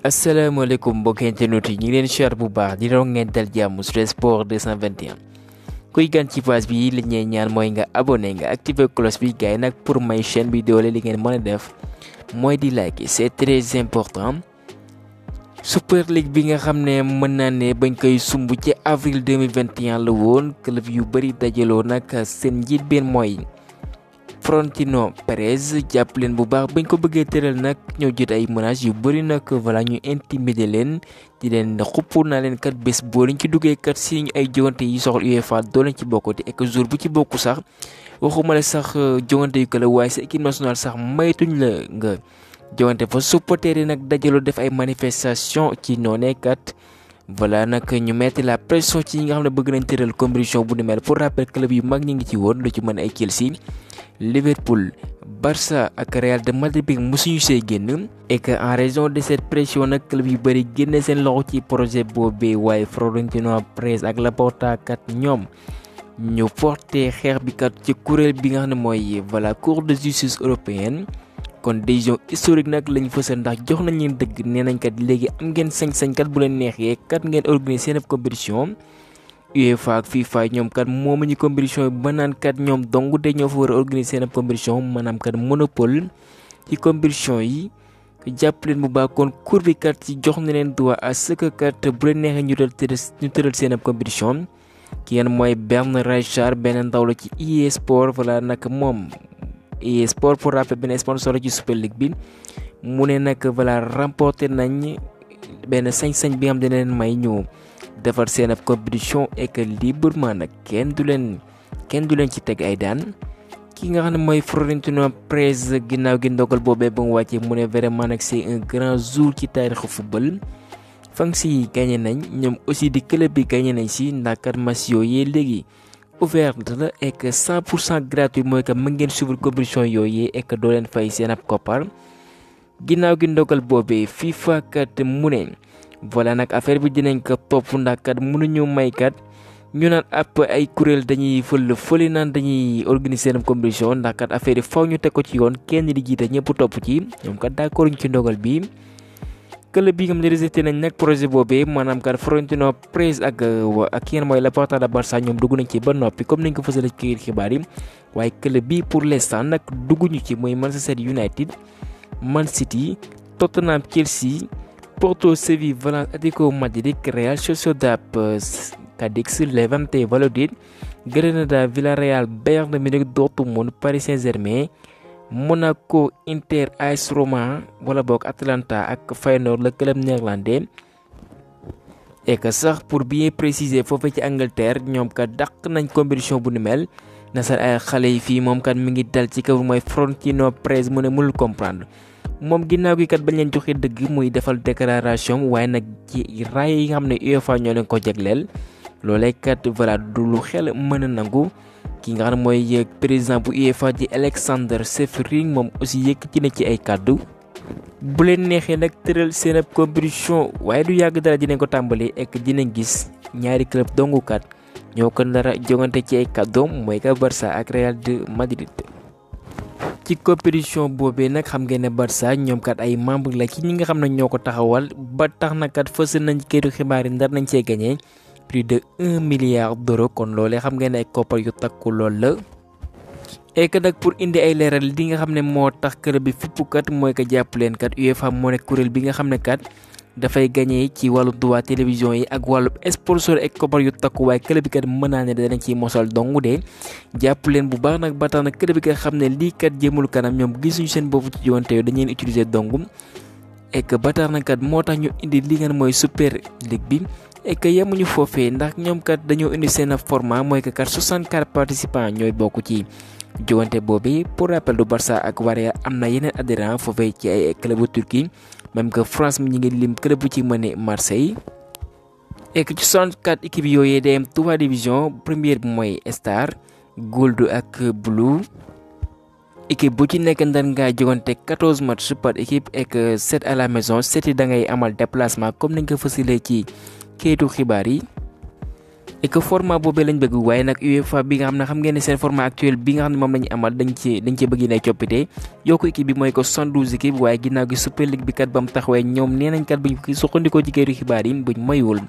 asalaamaaleykum mbokki internet yi ñu ngi leen share bu baax di doon ngeen dal jàmm sur sport 221 kuy gan ci page bi li ñuy ñaan mooy nga abonné nga activer cloche bi gars yi nag pour may chaîne bi doole li ngeen mën a def mooy di like c'est très important. Super League bi nga xam ne mën naa ne bañ koy sumb ci avril 2021 la woon club yu bëri dajaloo nag seen njiit benn mooy Florentino Perez jàpp leen bu baax bañ ko bëggee tëral nag ñoo jot ay menaces yu bëri nag voilà ñu intimider leen di leen xupp naa leen kat bés boo leen ci duggee kat si ay jogante yi soxla UEFA doo leen ci bokkati et que jour bu ci bokku sax waxuma la sax jogante yu këla waaye sa équipe nationale sax maytuñ la nga jogante fa supporter yi nag dajaloo def ay manifestation ci noonee kat voilà nag ñu metti la pression ci ñi nga xam ne bëgg nañ tëral compétition bu ni mel pour rappel club yu mag ñi ngi ci woon lu ci mën ay Chelsea Liverpool Barça ak Real de Madrid bi musuñu see génn et que en raison de cette pression nag club yu bëri génne seen loxo ci projet boobee waaye Florentino Perez ak Laporta kat ñoom ñu porté xeex bi kat ci kuréel bi nga xam ne mooy voilà Cour de justice européenne kon décision historique nag lañ fësal ndax jox nañ leen dëgg nee nañ kat léegi am ngeen sañ-sañ kat bu leen neexee kat ngeen organiser seen compétition UEFA ak FIFA ñoom kat moomuñu compétition yi ba naan kat ñoom dong de ñoo fa war a organiser seen compétition maanaam kat monopole ci compétition yi jàpp leen bu baax kon cour bi kat ci jox na leen droit à ce que kat bu leen neexee ñu tëral seen compétition ki ngeen mooy Bernard Reichard benn ndaw la ci EA Sport voilà nag moom. EA Sport pour rappel benn sponsor ci Super League bi mu ne nag voilà remporté nañ benn sañ-sañ bi nga xam ne leen may ñu defar seen ab compétition et que librement nag kenn du leen ci teg ay daan ki nga xam ne mooy Florentino Perez ginnaaw gi ndogal boobee ba mu wàccee mu ne vraiment nag c'est un grand jour ci taarixu football fan si gagné nañ ñoom aussi di club bi gagné nañ si ndax kat match yooyu léegi ouverte la et que 100% gratuit mooy que mën ngeen suivre compétition yooyu et que doo leen fay seen ab koppar ginnaaw gi ndogal boobee FIFA kat mu ne voilà nag affaire bi dinañ ko topp ndax kat mënuñu may kat ñu naan ab ay kuréel dañuy fële naan dañuy organiser seen compétition ndax kat affaire yi faw ñu teg ko ci yoon kenn di jiite ñëpp topp ci ñoom kat d'accord ñu ci ndogal bi. club bi nga xam ne rejeté nañ nag projet boobee maanaam kat Florentino Perez ak yéen mooy Laporta de Barça ñoom dugg nañ ci ba noppi comme niñ ko fësale ci xibaar yi waaye club bi pour l'instant nag dugguñu ci mooy Manchester United Man City Tottenham Chelsea Porto Séville Valence Atlético Madrid Real Sociedad Cadix Levante Valladolid Granada Villarreal Bayern de Munich Dortmund Paris Saint-Germain Monaco Inter AS Roma wala boog Atalanta ak Feyenoord le club néerlandais et que sax pour bien préciser foofu ci Angleterre ñoom kat dàq nañ compétition bu ni mel na sax ay xale yi fii moom kat mi ngi dal ci kaw mooy Florentino Perez mu ne mënul comprendre moom ginnaaw gi kat bañ leen joxe dëgg muy defal déclaration waaye nag ci raay yi nga xam ne UEFA ñoo leen ko jagleel loolee kat voilà du lu xel mën a nangu. ki nga xam ne mooy président bu UEFA di Alexander Seferin moom aussi yëkkati na ci ay kàddu bu leen neexee nag tëral seen ab compétition waaye du yàgg dara dinañ ko tàmbalee ek dinañ gis ñaari club dongukat ñoo ko dara jongante ci ay kàddoom mooy ka Barça ak Real de Madrid. ci compétition boobee nag xam ngeen ne Barça ñoom kat ay membre la ci ñi nga xam ne ñoo ko taxawal ba tax na kat fësal nañ ci këru xibaar yi ndar nañ see gagné. plus de 1 milliard d'euros kon loolee xam ngeen ay koppar yu takku lool la et que nag pour indi ay leeral li nga xam ne moo tax club bi fippukat mooy ko jàpp leen kat UEFA moo nekk kuréel bi nga xam ne kat dafay gagné ci wàllu droit télévision yi ak wàllu sponsor ak koppar yu takku waaye club bi kat mën naa ne danañ ciy mosal dong de jàpp leen bu baax nag ba tax na club bi kat xam ne lii kat jëmul kanam ñoom gisuñu seen bopp ci yoonte yooyu dañu leen utiliser dong et que ba tax na kat moo tax ñu indi li ngeen mooy Super League bi. et que yemuñu foofee ndax ñoom kat dañoo indi seen format mooy que kat 64 participants ñooy bokk ci jogante boobu pour rappel du Barça ak Real am na yeneen adhérents foofee ci ay club bu Turquie même que France mi ñu ngi lim club bu ci mëne Marseille. et que ci 64 équipes yooyu day am 3 divisions première bi mooy Star Gold ak Blue équipe bu ci nekk ndar ngaa jogante 14 matchs par équipe et que 7 à la maison 7 yi da ngay amal déplacement comme ni nga ko fësalee ci kayitu xibaar yi et que format boobee lañ bëgg waaye nag UEFA bi nga xam ne xam ngeen ne seen format actuel bi nga xam ne moom lañu amal dañ cee bëgg nay coppite yokku équipe bi mooy ko 72 équipe waaye ginnaaw gi Super League bi kat ba mu taxawee ñoom nee nañ kat buñ suqandikoo ci këru xibaar yi buñ moywul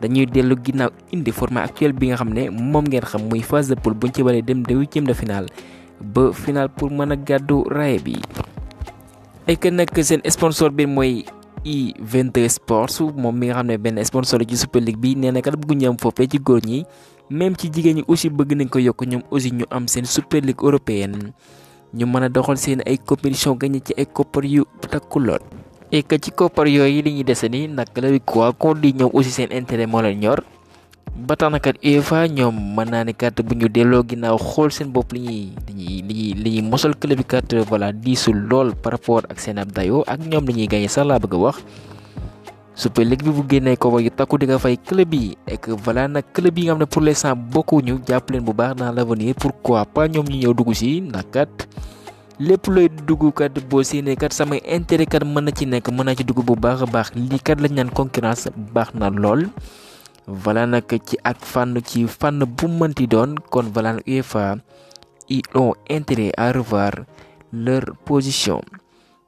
dañuy dellu ginnaaw indi format actuel bi nga xam ne moom ngeen xam muy phase de poule buñ ci baree dem de huitième de finale ba finale pour mën a gàddu raaya bi. et que nag seen sponsor bi mooy I22 Sports moom mi nga xam ne benn sponsor ci Super League bi nee na kat bëgg ñu am foofu ci góor ñi même ci jigéen ñi aussi bëgg nañ ko yokk ñoom aussi ñu am seen Super League européenne ñu mën a doxal seen ay compétition gagné ci ay koppar yu takku lool. et que ci koppar yooyu li ñuy dese ni nag la quoi kon di ñoom aussi seen intérêt moo leen ñor ba tax na kat UEFA ñoom mën naa ne kat bu ñu delloo ginnaaw xool seen bopp li ñuy mosal club bi kat voilà diisul lool par rapport ak seen ab dayoo ak ñoom li ñuy gagné sax laa bëgg a wax. Super League bi bu génnee koppar yu takku di nga fay club yi et que voilà nag club yi nga xam ne pour l'instant bokkuñu jàpp leen bu baax dans l'avenir pourquoi pas ñoom ñu ñëw dugg si ndax kat. lépp looy dugg kat boo séenee kat samay intérêt kat mën na ci nekk mën naa ci dugg bu baax a baax lii kat lañ naan concurrence baax na lool voilà nag ci fànn bu mënti doon kon voilà nag UEFA ils ont intérêt à revoir leur position.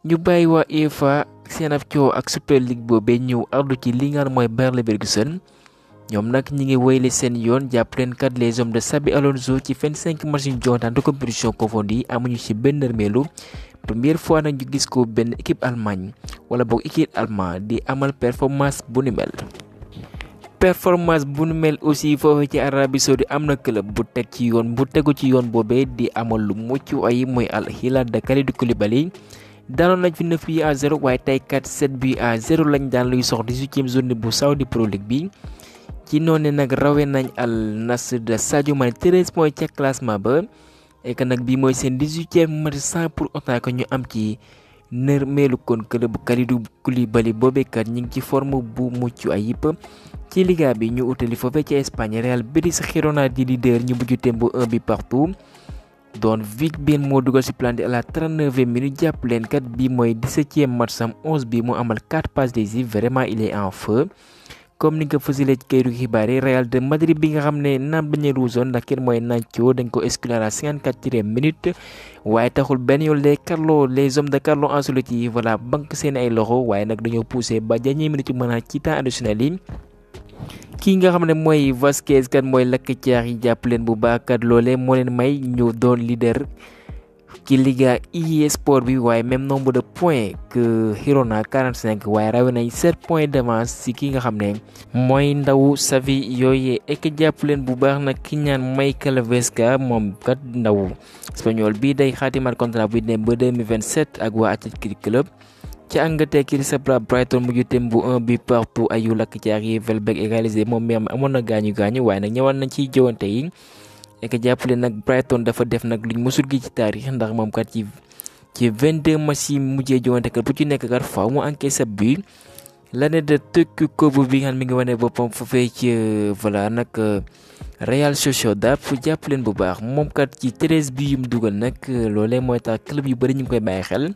ñu bàyyi waa UEFA seen ab coow ak Super League boobee ñëw ardu ci li nga xam mooy Bayer Leverkusen ñoom nag ñi ngi woyle seen yoon jàpp leen kat les hommes de Xabi Alonso ci 25 matchs yu joŋtaan de compétition confondue amuñu ci benn nërmeelu première fois nag ñu gis ko benn équipe Allemagne wala boog équipe allemand di amal performance bu ni mel. performance bu nu mel aussi foofu ci Arabie Saoudite am na club bu tegu ci yoon boobee di amal lu mucc ay mooy Al Hilal de Kalidou Koulibaly daanoon nañ fi 9 buts à 0 waaye tey kat 7 buts à 0 lañ daan luy sox 18e journée bu Saudi Pro League bi. ci noonu nag rawee nañ Al Nassr de Sadio Mané 13 points ca classement ba et que nag bii mooy seen 18e match sans pour autant que ñu am ci nërmeelu kon club Kalidou Koulibaly boobee kat ñu ngi ci forme bu mucc ayib ci liga bi ñu utali foofee ci Espagne Real Betis Girona di leader ñu mujj tembo 1 but partout doon Vic Ben moo dugal si plan à la 39e minute jàpp leen kat bii mooy 17e match sam 11 bi mu amal 4 passes décisives vraiment il est en feu. comme ni nga ko fësalee ci këru xibaar yi Real de Madrid bi nga xam ne naam bañ a ruusoon ndax kenn mooy Nacho dañ ko exclure à la 54e minute waaye taxul benn yoon les hommes de Carlo Ancelotti voilà banque seen ay loxo waaye nag dañoo poussé ba dernière minute mën a ci temps additionnel yi kii nga xam ne mooy Vasquez kat mooy lakk caax yi jàpp leen bu baax kat loolee moo leen may ñu doon leader ci Liga e-sport bi waaye même nombre de points que Girona 45 waaye rawe nañ 7 points d'avance ci ki nga xam ne mooy ndaw Xavi yooyee ek jàpp leen bu baax nag ki ñaan Michael Vesca moom kat ndaw espagnol bi day xaatimaat contrat bu dem ba 2027 ak waa Athletic Club ci Angleterre Crystal Palace Brighton mujj tem bu 1 but partout ayu lakk caax yi Welbeck égalisé moom mi am amoon na gaañu waaye nag ñëwaat nañ ciy jëwante yi ek jàppale nag Brighton dafa def nag luñ mësul gi ci taarix ndax moom kat ci 22 matchs yi mujjee joŋante kat bu ci nekk kat faaw mu encaissé but l'année de Toko Kobu bi nga xam mi ngi wane boppam foofee ci voilà nag Real Sociedad fu jàppaleen bu baax moom kat ci 13 bi yu mu dugal nag loolee mooy tax club yu bëri ñu ngi koy bàyyi xel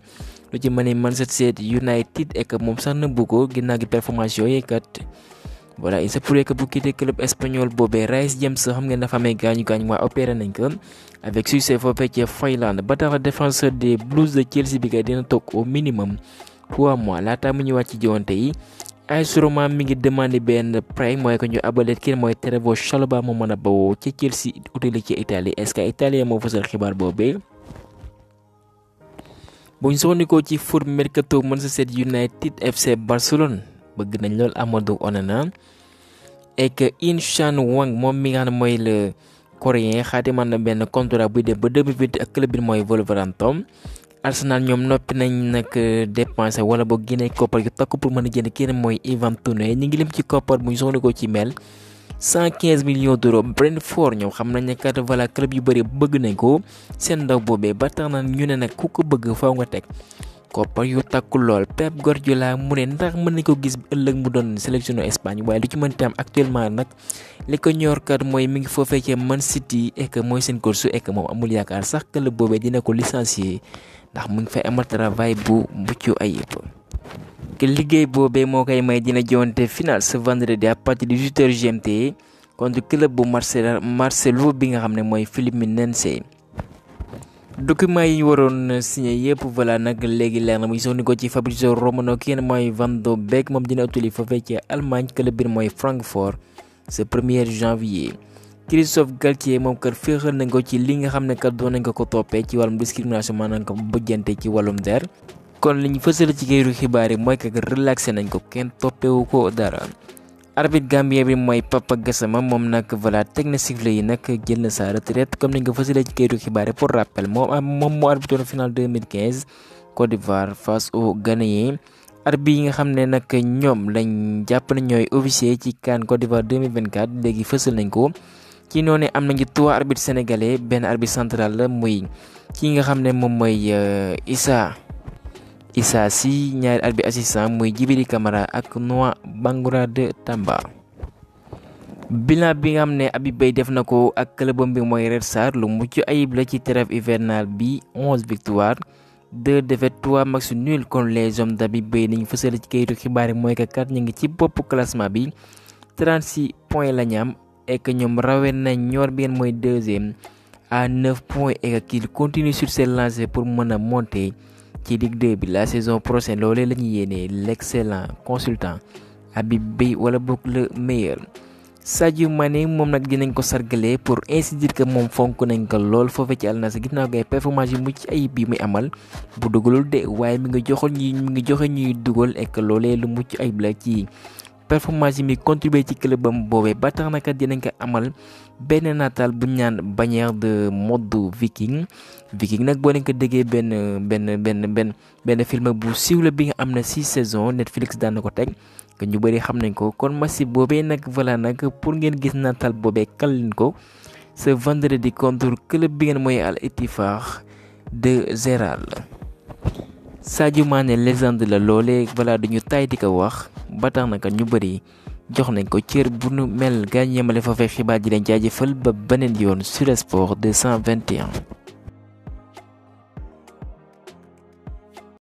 lu ci mën a Manchester United ek moom sax na bu ko ginnaaw gi performance yooyu kat. voilà il se pourrait que bu quitté club espagnol boobee Reece James xam ngeen dafa amee gaañu waaye opéré nañ ko avec succès foofee ci Finlande ba tax défenseur des Blues de Chelsea bi kay dina toog au minimum 3 mois laata mu ñëwaat ci jiwante yi AS Roma mi ngi demandé benn prêt mooy que ñu abalet kii mooy Trevoh Chalobah moo mën a bawoo ci Chelsea utali ci Italie est-ce que Italien moo fësal xibaar boobee. bu ñu soxnikoo ci foot mercato Manchester United FC Barcelone bëgg nañ lool Amadou Onana et que In-Chan Wang moom mi nga xam ne mooy le coréen xaatiman na benn contrat buy dem ba 2020 ak club bi mooy Wolverhampton Arsenal ñoom noppi nañ nag dépensé wala boog génne koppar yu takku pour mën a jënd kenn mooy Ivan Toney ñu ngi lim ci koppar bu ñu soxnikoo ci mel 115 millions d'euros Brentford ñoom xam nañ ne kat voilà club yu bëri bëgg nañ ko seen ndaw boobee ba tax na ñu ne nag ku ko bëgg faaw nga teg koppar yu takku lool Pep Guardiola mu ne ndax mën nañ ko gis ëllëg mu doon sélectionné Espagne waaye lu ci mënti am actuellement nag li ko ñor kat mooy mi ngi foofee ci Man City et que mooy seen coach et que moom amul yaakaar sax club boobee dina ko licencier ndax mu ngi fay amal travail bu mucc ayib. que liggéey boobee moo koy may dina jonte final ce vendredi à partir de 18h GMT contre club bu Marcelo bi nga xam ne mooy Fluminense. document yi ñu waroon signé yëpp voilà nag léegi leer na muy sonni ko ci Fabrizio Romano kenn mooy Van de Beek moom dina utali foofee ci Allemagne club bi mooy Francfort ce 1er janvier. Christophe Galtier moom kat féexal nañ ko ci li nga xam ne kat doon nañ ko toppee ci wàllum discrimination maanaam ko bëjjante ci wàllum der kon li ñu fësal ci kayitu xibaar yi mooy que relaxé nañ ko kenn toppewu ko dara. arbitre gambien bi mooy Papa Gassama moom nag voilà teg na sifflet yi nag jël na sa retraite comme ni nga ko fësalee ci kayitu xibaar yi pour rappel moom moo arbitre final 2015 Côte d'Ivoire face aux Ghanéens. arbitre yi nga xam ne nag ñoom lañ jàpp ne ñooy officier ci CAN Côte d'Ivoire 2024 léegi fësal nañ ko ci noonu am nañu 3 arbitres sénégalais benn arbitre central la muy ki nga xam ne moom mooy Issa Sy ñaari arbitre assistant muy Djibiri Camara ak Noah Bangoura de Tamba. bilan bi nga xam ne Habib Beye def na ko ak clubam bi mooy Red Star lu mucc ayib la ci trêve hivernale bi 11 victoires 2 défaites 3 matchs nuls kon les hommes d'Habib Beye ni ñu fësal ci kayitu xibaar yi mooy que kat ñu ngi ci bopp classement bi 36 points la ñu am et que ñoom rawee nañ ñoor bi mooy deuxième à 9 points et qu'il continue sur ses lancées pour mën a monter ci Ligue 2 bi la saison prochaine loolee la ñu yéenee l'excellent consultant Habib Beye wala boog le meilleur. Sadio Mané moom nag dinañ ko sargalee pour ainsi dire que moom fonk nañ ko lool foofee ci Al Nassr ginnaaw gay performance yu mucc ayib bi muy amal bu dugalul de waaye mi ngi joxe ñuy dugal et que loolee lu mucc ayib la ci performance yi mi contribué ci clubam boobee ba tax na kat dinañ ko amal benn nataal bu ñu naan bannière de mode Viking nag boo leen ko déggee benn film bu siiw la bi nga am na 6 saisons Netflix daan na ko teg que ñu bëri xam nañ ko kon match boobee nag voilà nag pour ngeen gis nataal boobee kal leen ko ce vendredi contre club bi ngeen mooy Al Ettifaq de Gérald. Sadio Mané légende la loolee voilà duñu tay di ko wax ba tax na kat ñu bëri jox nañ ko cër bu nu mel gaañ yemale foofee xibaar ji leen jaajëfal ba beneen yoon sur Sport 221.